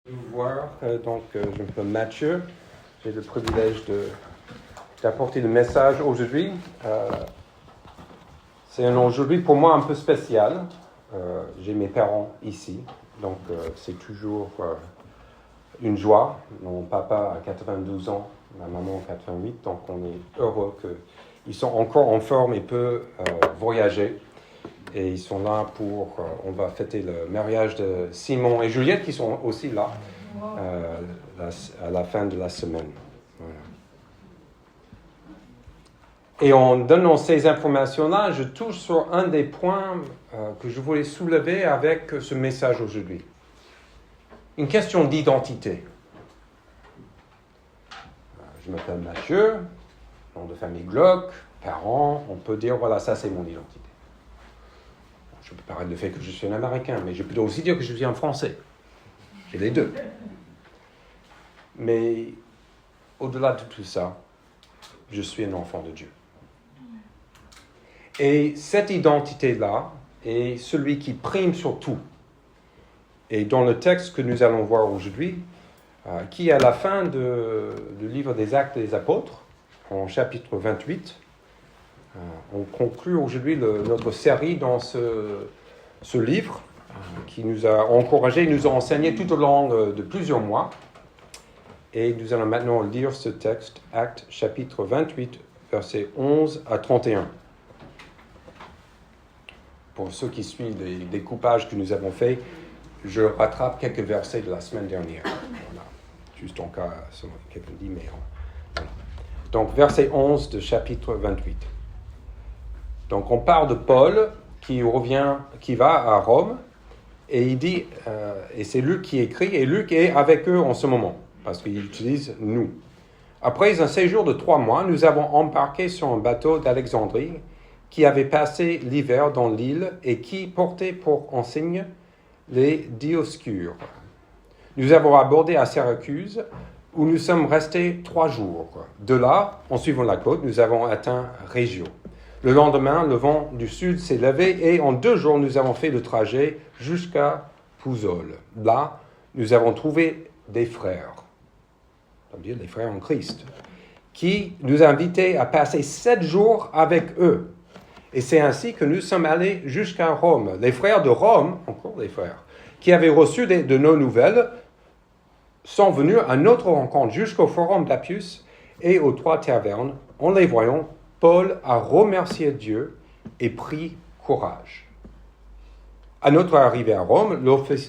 Vous voir, je m'appelle Mathieu. J'ai le privilège d'apporter le message aujourd'hui. C'est un aujourd'hui pour moi un peu spécial. J'ai mes parents ici, donc c'est toujours une joie. Mon papa a 92 ans, ma maman a 88, donc on est heureux qu'ils sont encore en forme et peuvent voyager. Et ils sont là pour... on va fêter le mariage de Simon et Juliette qui sont aussi là à la fin de la semaine. Voilà. Et en donnant ces informations-là, je touche sur un des points que je voulais soulever avec ce message aujourd'hui. Une question d'identité. Je m'appelle Mathieu, nom de famille Glock, parents, on peut dire, voilà, ça c'est mon identité. Je peux parler du fait que je suis un Américain, mais je peux aussi dire que je suis un Français. J'ai les deux. Mais au-delà de tout ça, je suis un enfant de Dieu. Et cette identité-là est celui qui prime sur tout. Et dans le texte que nous allons voir aujourd'hui, qui est à la fin du livre des Actes des Apôtres, en chapitre 28, on conclut aujourd'hui notre série dans ce livre qui nous a encouragés, nous a enseigné tout au long de plusieurs mois. Et nous allons maintenant lire ce texte, Actes chapitre 28, versets 11 à 31. Pour ceux qui suivent les découpages que nous avons faits, je rattrape quelques versets de la semaine dernière. Voilà. Juste en cas, quelqu'un dit, mais... Voilà. Donc, verset 11 de chapitre 28. Donc, on parle de Paul qui va à Rome, et il dit, et c'est Luc qui écrit, et Luc est avec eux en ce moment, parce qu'il utilise « nous ». Après un séjour de 3 mois, nous avons embarqué sur un bateau d'Alexandrie qui avait passé l'hiver dans l'île et qui portait pour enseigne les Dioscures. Nous avons abordé à Syracuse, où nous sommes restés 3 jours. De là, en suivant la côte, nous avons atteint Régio. Le lendemain, le vent du sud s'est levé et en 2 jours, nous avons fait le trajet jusqu'à Pouzole. Là, nous avons trouvé des frères, c'est-à-dire des frères en Christ, qui nous invitaient à passer 7 jours avec eux. Et c'est ainsi que nous sommes allés jusqu'à Rome. Les frères de Rome, encore des frères, qui avaient reçu de nos nouvelles, sont venus à notre rencontre jusqu'au forum d'Appius et aux 3 tavernes. En les voyant, Paul a remercié Dieu et pris courage. À notre arrivée à Rome,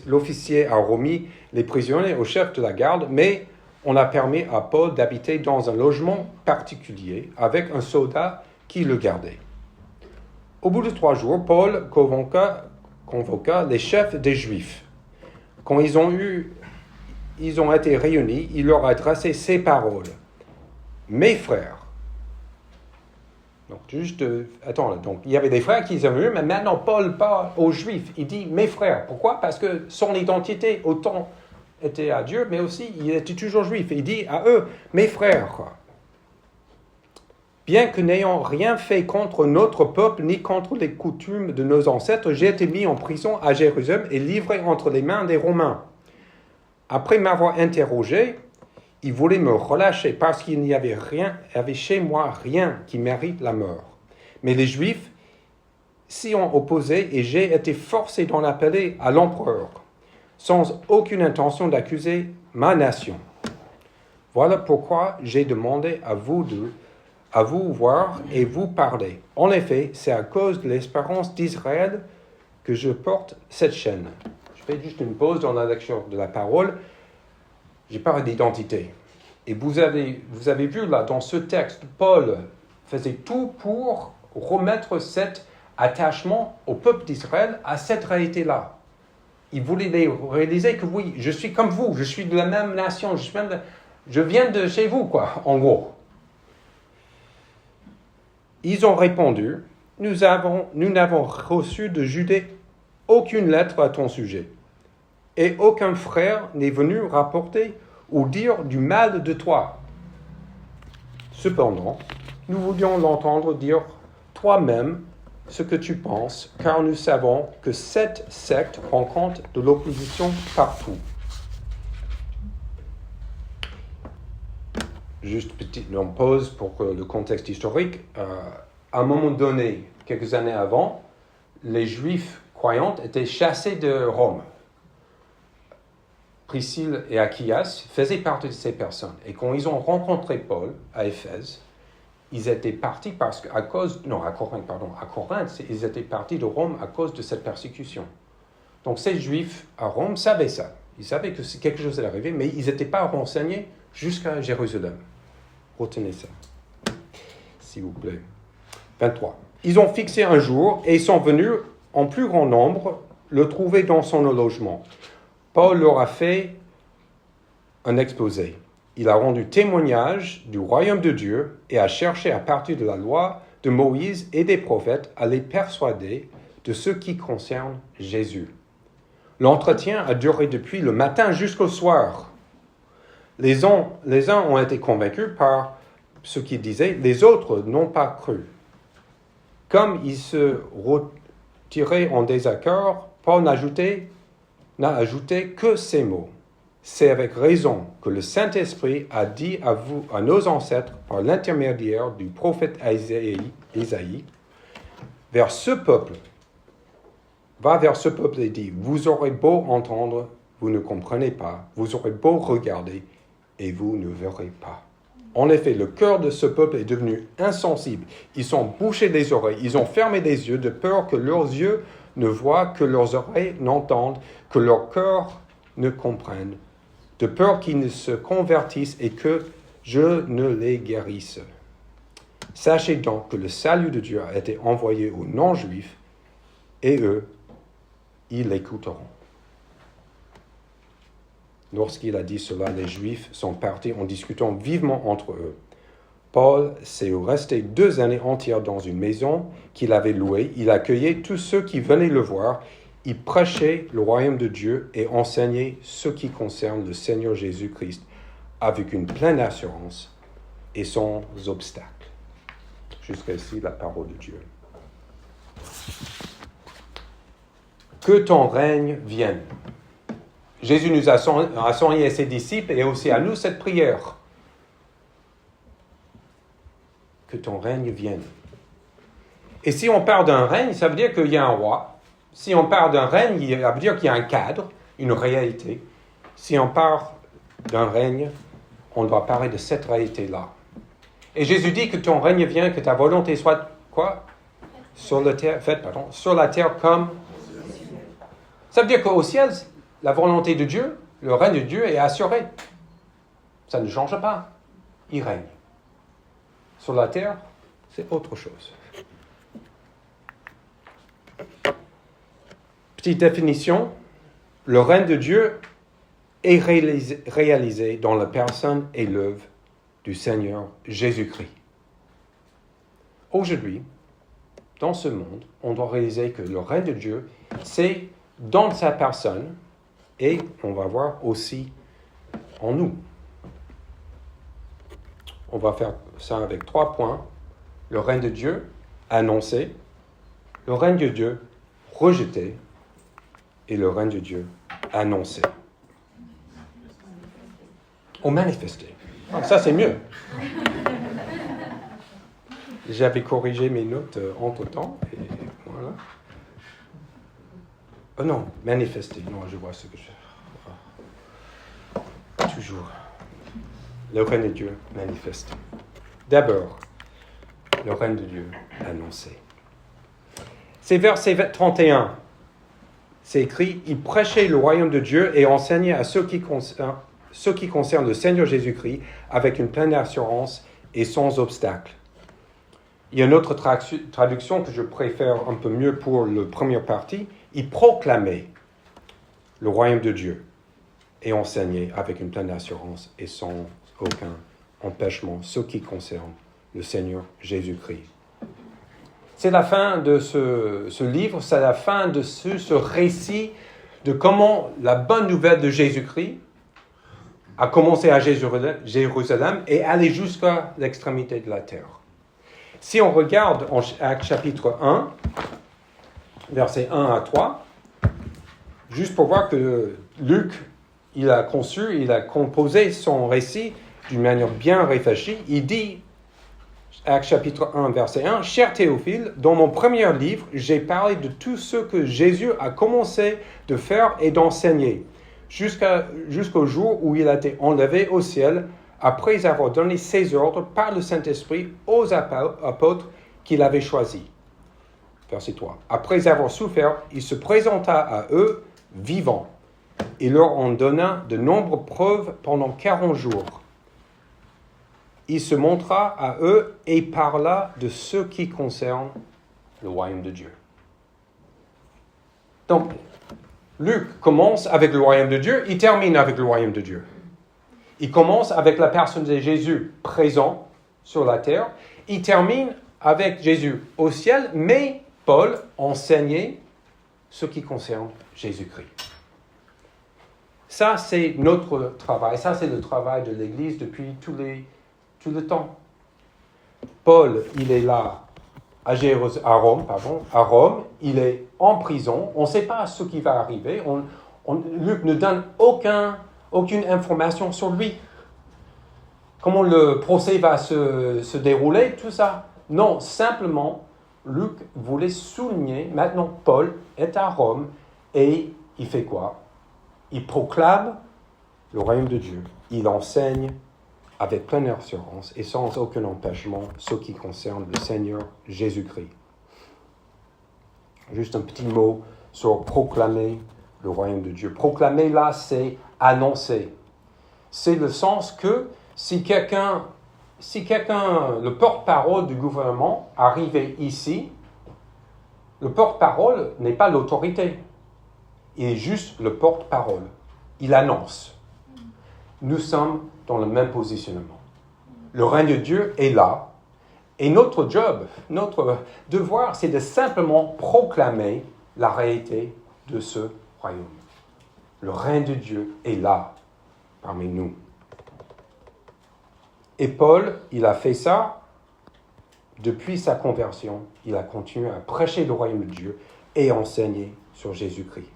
l'officier a remis les prisonniers au chef de la garde, mais on a permis à Paul d'habiter dans un logement particulier avec un soldat qui le gardait. Au bout de 3 jours, Paul convoqua les chefs des Juifs. Quand ils ont été réunis, il leur a adressé ces paroles. « Mes frères ». Donc, donc, il y avait des frères qui étaient venus, mais maintenant Paul parle aux Juifs. Il dit « mes frères ». Pourquoi ? Parce que son identité, autant était à Dieu, mais aussi il était toujours juif. Il dit à eux « mes frères ». Bien que n'ayant rien fait contre notre peuple ni contre les coutumes de nos ancêtres, j'ai été mis en prison à Jérusalem et livré entre les mains des Romains. Après m'avoir interrogé, ils voulaient me relâcher parce qu'il n'y avait chez moi rien qui mérite la mort. Mais les Juifs s'y ont opposés et j'ai été forcé d'en appeler à l'empereur, sans aucune intention d'accuser ma nation. Voilà pourquoi j'ai demandé à vous voir et vous parler. En effet, c'est à cause de l'espérance d'Israël que je porte cette chaîne. Je fais juste une pause dans la lecture de la parole. J'ai parlé d'identité. Et vous avez vu là, dans ce texte, Paul faisait tout pour remettre cet attachement au peuple d'Israël à cette réalité-là. Il voulait les réaliser que oui, je suis comme vous, je suis de la même nation, je viens de chez vous, quoi, en gros. Ils ont répondu, nous n'avons reçu de Judée aucune lettre à ton sujet, et aucun frère n'est venu rapporter ou dire du mal de toi. Cependant, nous voulions l'entendre dire toi-même ce que tu penses, car nous savons que cette secte rencontre de l'opposition partout. juste petite pause pour le contexte historique. À un moment donné, quelques années avant, les Juifs croyants étaient chassés de Rome. Priscille et Achias faisaient partie de ces personnes. Et quand ils ont rencontré Paul à Éphèse, ils étaient partis à Corinthe, ils étaient partis de Rome à cause de cette persécution. Donc ces Juifs à Rome savaient ça. Ils savaient que quelque chose allait arriver, mais ils n'étaient pas renseignés jusqu'à Jérusalem. Retenez ça, s'il vous plaît. 23. Ils ont fixé un jour et sont venus en plus grand nombre le trouver dans son logement. Paul leur a fait un exposé. Il a rendu témoignage du royaume de Dieu et a cherché à partir de la loi de Moïse et des prophètes à les persuader de ce qui concerne Jésus. L'entretien a duré depuis le matin jusqu'au soir. Les uns ont été convaincus par ce qu'ils disaient, les autres n'ont pas cru. Comme ils se retiraient en désaccord, Paul n'a ajouté que ces mots. C'est avec raison que le Saint-Esprit a dit à nos ancêtres, par l'intermédiaire du prophète Isaïe, va vers ce peuple et dit, vous aurez beau entendre, vous ne comprenez pas, vous aurez beau regarder, et vous ne verrez pas. En effet, le cœur de ce peuple est devenu insensible. Ils sont bouchés des oreilles, ils ont fermé les yeux de peur que leurs yeux ne voient, que leurs oreilles n'entendent, que leur cœur ne comprenne, de peur qu'ils ne se convertissent et que je ne les guérisse. Sachez donc que le salut de Dieu a été envoyé aux non-juifs, et eux, ils l'écouteront. Lorsqu'il a dit cela, les Juifs sont partis en discutant vivement entre eux. Paul s'est resté 2 années entières dans une maison qu'il avait louée. Il accueillait tous ceux qui venaient le voir. Il prêchait le royaume de Dieu et enseignait ce qui concerne le Seigneur Jésus-Christ avec une pleine assurance et sans obstacle. Jusqu'ici, la parole de Dieu. Que ton règne vienne. Jésus nous a enseigné à ses disciples et aussi à nous cette prière. Que ton règne vienne. Et si on parle d'un règne, ça veut dire qu'il y a un roi. Si on parle d'un règne, ça veut dire qu'il y a un cadre, une réalité. Si on parle d'un règne, on doit parler de cette réalité-là. Et Jésus dit que ton règne vienne, que ta volonté soit quoi? Sur la terre comme... Ça veut dire qu'au ciel, la volonté de Dieu, le règne de Dieu est assuré. Ça ne change pas. Il règne. Sur la terre, c'est autre chose. Petite définition, le règne de Dieu est réalisé dans la personne et l'œuvre du Seigneur Jésus-Christ. Aujourd'hui, dans ce monde, on doit réaliser que le règne de Dieu, c'est dans sa personne et on va voir aussi en nous. On va faire ça avec 3 points. Le règne de Dieu annoncé, le règne de Dieu rejeté et le règne de Dieu annoncé. Ou manifesté. Ça, c'est mieux. J'avais corrigé mes notes entre-temps et voilà. Oh non, manifesté. Non, je vois ce que je... Toujours. Le règne de Dieu manifesté. D'abord, le règne de Dieu annoncé. C'est verset 31. C'est écrit, « Il prêchait le royaume de Dieu et enseignait à ceux qui concernent le Seigneur Jésus-Christ avec une pleine assurance et sans obstacle. » Il y a une autre traduction que je préfère un peu mieux pour la première partie. « Il proclamait le royaume de Dieu et enseignait avec une pleine assurance et sans aucun empêchement ce qui concerne le Seigneur Jésus-Christ. » C'est la fin de ce livre, c'est la fin de ce récit de comment la bonne nouvelle de Jésus-Christ a commencé à Jérusalem et allé jusqu'à l'extrémité de la terre. Si on regarde en Actes chapitre 1, versets 1 à 3, juste pour voir que Luc, il a composé son récit d'une manière bien réfléchie. Il dit, Actes chapitre 1, verset 1, « Cher Théophile, dans mon premier livre, j'ai parlé de tout ce que Jésus a commencé de faire et d'enseigner, jusqu'au jour où il a été enlevé au ciel, après avoir donné ses ordres par le Saint-Esprit aux apôtres qu'il avait choisis. » Verset 3. « Après avoir souffert, il se présenta à eux vivant. Il leur en donna de nombreuses preuves pendant 40 jours. Il se montra à eux et parla de ce qui concerne le royaume de Dieu. » Donc, Luc commence avec le royaume de Dieu, il termine avec le royaume de Dieu. Il commence avec la personne de Jésus présent sur la terre, il termine avec Jésus au ciel, mais Paul enseignait ce qui concerne Jésus-Christ. Ça, c'est notre travail, ça, c'est le travail de l'Église depuis tout le temps. Paul, il est là à Rome, il est en prison, on ne sait pas ce qui va arriver, Luc ne donne aucune information sur lui. Comment le procès va se dérouler, tout ça. Non, simplement, Luc voulait souligner, maintenant Paul est à Rome et il fait quoi? Il proclame le royaume de Dieu, il enseigne avec pleine assurance et sans aucun empêchement ce qui concerne le Seigneur Jésus-Christ. Juste un petit mot sur proclamer le royaume de Dieu. Proclamer là, c'est annoncer. C'est le sens que si quelqu'un, le porte-parole du gouvernement arrivait ici, le porte-parole n'est pas l'autorité. Il est juste le porte-parole. Il annonce. Nous sommes dans le même positionnement. Le règne de Dieu est là. Et notre job, notre devoir, c'est de simplement proclamer la réalité de ce royaume. Le règne de Dieu est là, parmi nous. Et Paul, il a fait ça depuis sa conversion. Il a continué à prêcher le royaume de Dieu et enseigner sur Jésus-Christ.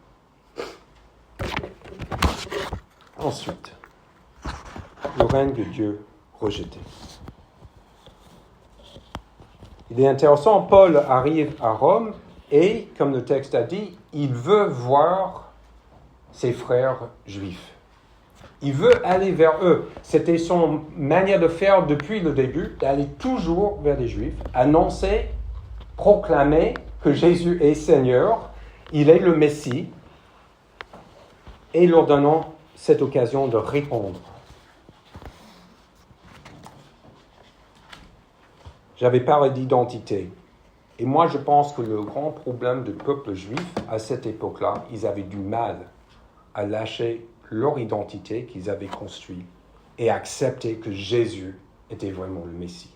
Ensuite, le règne de Dieu rejeté. Il est intéressant, Paul arrive à Rome et, comme le texte a dit, il veut voir ses frères juifs. Il veut aller vers eux. C'était son manière de faire depuis le début, d'aller toujours vers les Juifs, annoncer, proclamer que Jésus est Seigneur, il est le Messie, et leur donnant cette occasion de répondre. J'avais parlé d'identité. Et moi, je pense que le grand problème du peuple juif, à cette époque-là, ils avaient du mal à lâcher leur identité qu'ils avaient construite et accepter que Jésus était vraiment le Messie.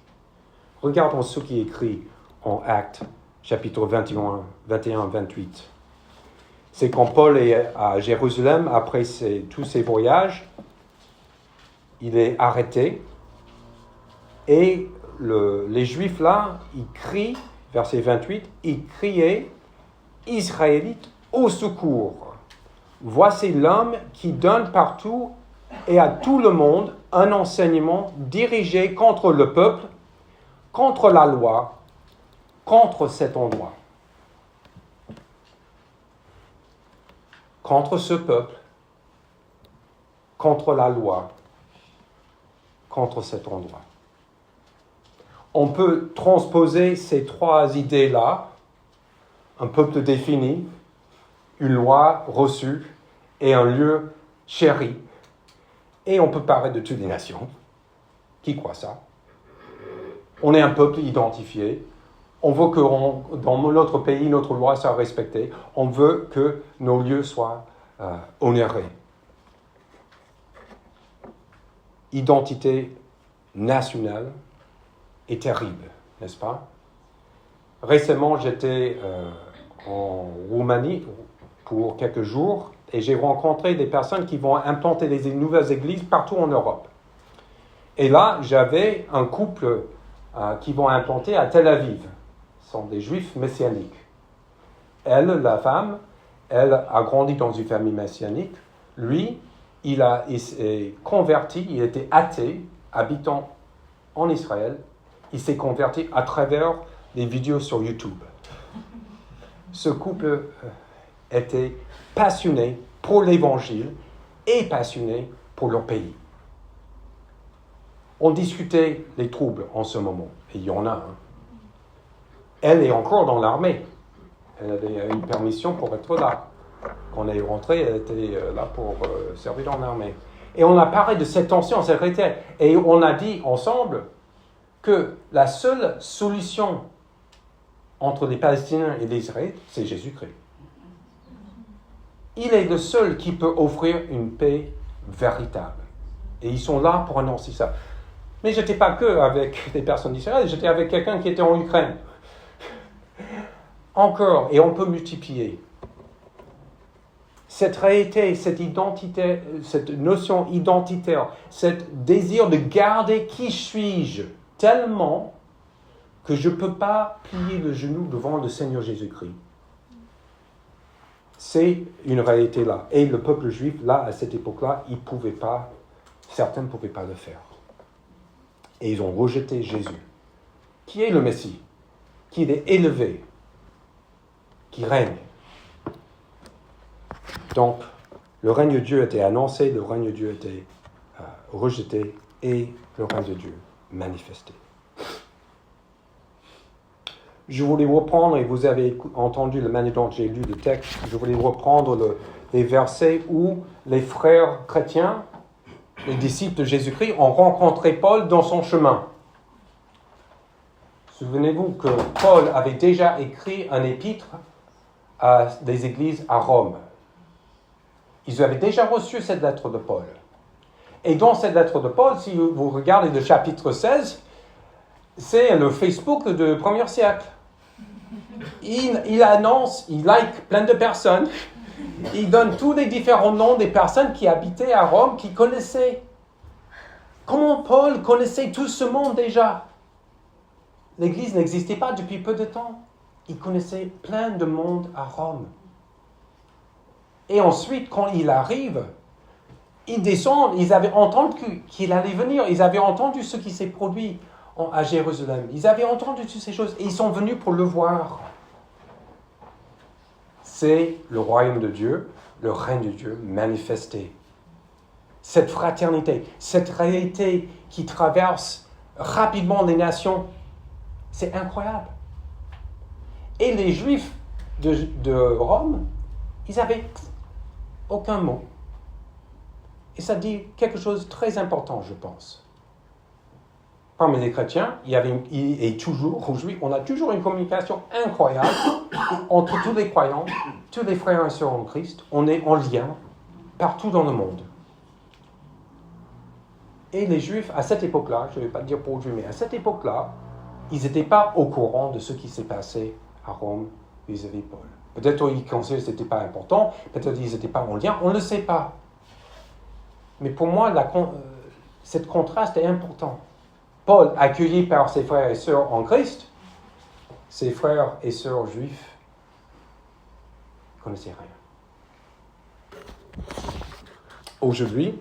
Regardons ce qui est écrit en Actes, chapitre 21-28. C'est quand Paul est à Jérusalem, après tous ses voyages, il est arrêté et les Juifs là, ils crient, verset 28, ils criaient « Israélites, au secours !» Voici l'homme qui donne partout et à tout le monde un enseignement dirigé contre le peuple, contre la loi, contre cet endroit. Contre ce peuple, contre la loi, contre cet endroit. On peut transposer ces trois idées-là, un peuple défini, une loi reçue et un lieu chéri. Et on peut parler de toutes les nations. Qui croit ça? On est un peuple identifié. On veut que dans notre pays, notre loi soit respectée. On veut que nos lieux soient honorés. Identité nationale est terrible, n'est-ce pas? Récemment, j'étais en Roumanie pour quelques jours et j'ai rencontré des personnes qui vont implanter des nouvelles églises partout en Europe. Et là, j'avais un couple qui vont implanter à Tel Aviv. Ce sont des juifs messianiques. Elle, la femme, elle a grandi dans une famille messianique. Lui, il s'est converti, il était athée, habitant en Israël, il s'est converti à travers des vidéos sur YouTube. Ce couple était passionné pour l'Évangile et passionné pour leur pays. On discutait les troubles en ce moment, et il y en a. Elle est encore dans l'armée. Elle avait une permission pour être là. Quand elle est rentrée, elle était là pour servir dans l'armée. Et on a parlé de cette tension, cette réalité. Et on a dit ensemble que la seule solution entre les Palestiniens et les Israéliens, c'est Jésus-Christ. Il est le seul qui peut offrir une paix véritable. Et ils sont là pour annoncer ça. Mais je n'étais pas que avec des personnes d'Israël, j'étais avec quelqu'un qui était en Ukraine. Encore, et on peut multiplier. Cette réalité, cette identité, cette notion identitaire, ce désir de garder qui suis-je, tellement que je ne peux pas plier le genou devant le Seigneur Jésus-Christ. C'est une réalité là. Et le peuple juif, là, à cette époque-là, certains ne pouvaient pas le faire. Et ils ont rejeté Jésus, qui est le Messie, qui est élevé, qui règne. Donc, le règne de Dieu était annoncé, le règne de Dieu était rejeté et le règne de Dieu manifesté. Je voulais reprendre, et vous avez entendu la manière dont j'ai lu le texte, je voulais reprendre les versets où les frères chrétiens, les disciples de Jésus-Christ, ont rencontré Paul dans son chemin. Souvenez-vous que Paul avait déjà écrit un épître à des églises à Rome. Ils avaient déjà reçu cette lettre de Paul. Et dans cette lettre de Paul, si vous regardez le chapitre 16, c'est le Facebook du 1er siècle. Il annonce, il like plein de personnes. Il donne tous les différents noms des personnes qui habitaient à Rome, qui connaissaient. Comment Paul connaissait tout ce monde déjà? L'Église n'existait pas depuis peu de temps. Il connaissait plein de monde à Rome. Et ensuite, quand il arrive, il descend, ils avaient entendu qu'il allait venir, ils avaient entendu ce qui s'est produit à Jérusalem. Ils avaient entendu toutes ces choses et ils sont venus pour le voir. C'est le royaume de Dieu, le règne de Dieu manifesté. Cette fraternité, cette réalité qui traverse rapidement les nations, c'est incroyable. Et les Juifs de Rome, ils n'avaient aucun mot. Et ça dit quelque chose de très important, je pense. Parmi les chrétiens, et toujours, aujourd'hui, on a toujours une communication incroyable entre tous les croyants, tous les frères et sœurs en Christ. On est en lien partout dans le monde. Et les Juifs, à cette époque-là, je ne vais pas dire pour aujourd'hui, mais à cette époque-là, ils n'étaient pas au courant de ce qui s'est passé à Rome vis-à-vis de Paul. Peut-être qu'ils considéraient que ce n'était pas important, peut-être qu'ils n'étaient pas en lien, on ne le sait pas. Mais pour moi, cette contraste est important. Paul, accueilli par ses frères et sœurs en Christ, ses frères et sœurs juifs ne connaissaient rien. Aujourd'hui,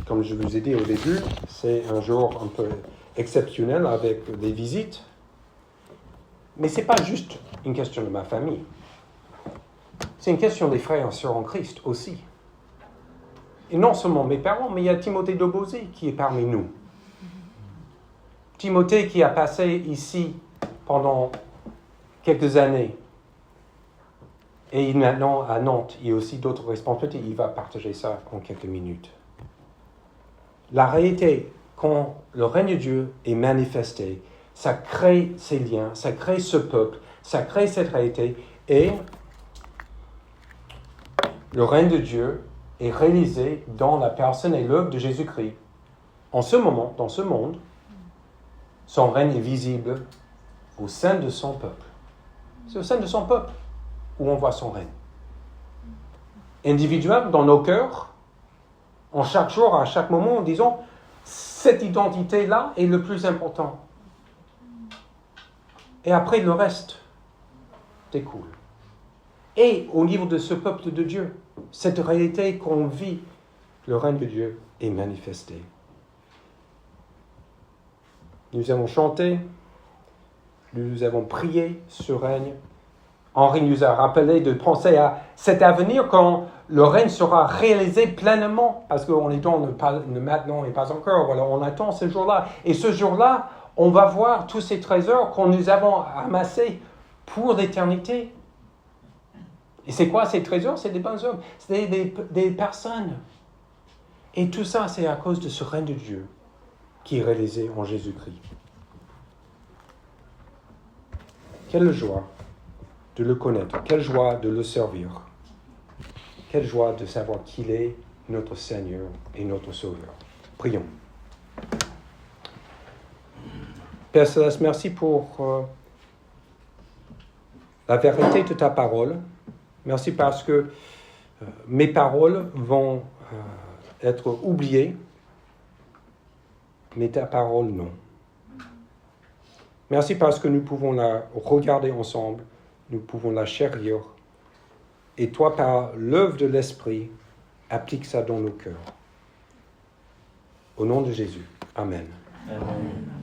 comme je vous ai dit au début, c'est un jour un peu exceptionnel avec des visites. Mais ce n'est pas juste une question de ma famille. C'est une question des frères et sœurs en Christ aussi. Et non seulement mes parents, mais il y a Timothée Dobosé qui est parmi nous. Timothée qui a passé ici pendant quelques années. Et maintenant à Nantes, il y a aussi d'autres responsabilités. Il va partager ça en quelques minutes. La réalité, quand le règne de Dieu est manifesté, ça crée ces liens, ça crée ce peuple, ça crée cette réalité. Et le règne de Dieu est réalisé dans la personne et l'œuvre de Jésus-Christ. En ce moment, dans ce monde, son règne est visible au sein de son peuple. C'est au sein de son peuple où on voit son règne. Individuel, dans nos cœurs, en chaque jour, à chaque moment, disons, cette identité-là est le plus important. Et après, le reste découle. Et au niveau de ce peuple de Dieu, cette réalité qu'on vit, le règne de Dieu est manifesté. Nous avons chanté, nous avons prié ce règne. Henri nous a rappelé de penser à cet avenir quand le règne sera réalisé pleinement, parce qu'on est dans le maintenant et pas encore. Voilà, on attend ce jour-là. Et ce jour-là, on va voir tous ces trésors que nous avons amassés pour l'éternité. Et c'est quoi ces trésors? C'est des bons hommes, c'est des personnes. Et tout ça, c'est à cause de ce règne de Dieu qui est réalisé en Jésus-Christ. Quelle joie de le connaître, quelle joie de le servir, quelle joie de savoir qu'il est notre Seigneur et notre Sauveur. Prions. Père Céleste, merci pour la vérité de ta parole. Merci parce que mes paroles vont être oubliées, mais ta parole non. Merci parce que nous pouvons la regarder ensemble, nous pouvons la chérir, et toi, par l'œuvre de l'Esprit, applique ça dans nos cœurs. Au nom de Jésus. Amen. Amen.